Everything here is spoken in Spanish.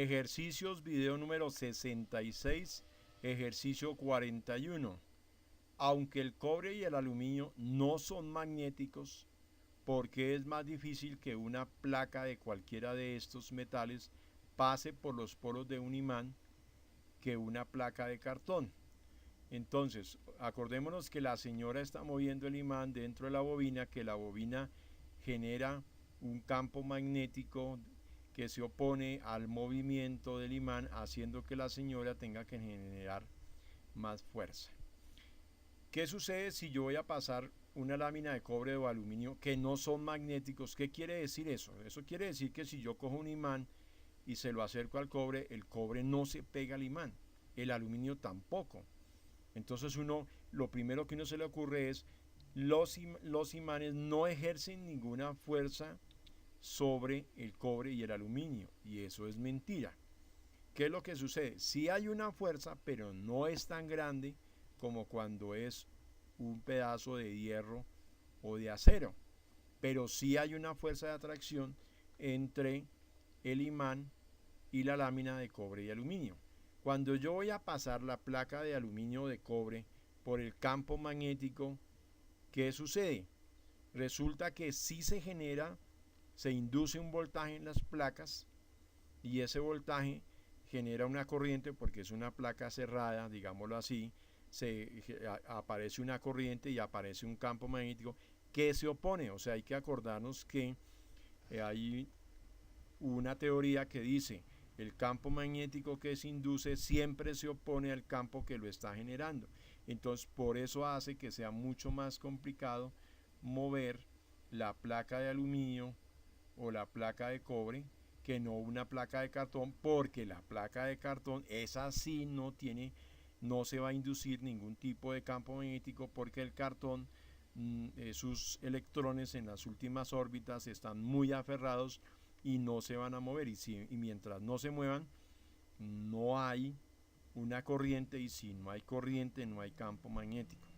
Ejercicios, video número 66, ejercicio 41. Aunque el cobre y el aluminio no son magnéticos, ¿por qué es más difícil que una placa de cualquiera de estos metales pase por los poros de un imán que una placa de cartón? Entonces, acordémonos que la señora está moviendo el imán dentro de la bobina, que la bobina genera un campo magnético que se opone al movimiento del imán, haciendo que la señora tenga que generar más fuerza. ¿Qué sucede si yo voy a pasar una lámina de cobre o aluminio que no son magnéticos? ¿Qué quiere decir eso? Eso quiere decir que si yo cojo un imán y se lo acerco al cobre, el cobre no se pega al imán, el aluminio tampoco. Entonces lo primero que uno se le ocurre es, los imanes no ejercen ninguna fuerza sobre el cobre y el aluminio, y eso es mentira. ¿Qué es lo que sucede? Sí hay una fuerza, pero no es tan grande como cuando es un pedazo de hierro o de acero, pero sí hay una fuerza de atracción entre el imán y la lámina de cobre y aluminio. Cuando yo voy a pasar la placa de aluminio o de cobre por el campo magnético, ¿qué sucede? Resulta que sí se induce un voltaje en las placas, y ese voltaje genera una corriente porque es una placa cerrada, digámoslo así. Aparece una corriente y aparece un campo magnético que se opone. O sea, hay que acordarnos que hay una teoría que dice: el campo magnético que se induce siempre se opone al campo que lo está generando. Entonces, por eso hace que sea mucho más complicado mover la placa de aluminio o la placa de cobre que no una placa de cartón, porque la placa de cartón es así, no se va a inducir ningún tipo de campo magnético, porque el cartón, sus electrones en las últimas órbitas están muy aferrados y no se van a mover, y mientras no se muevan no hay una corriente, y si no hay corriente no hay campo magnético.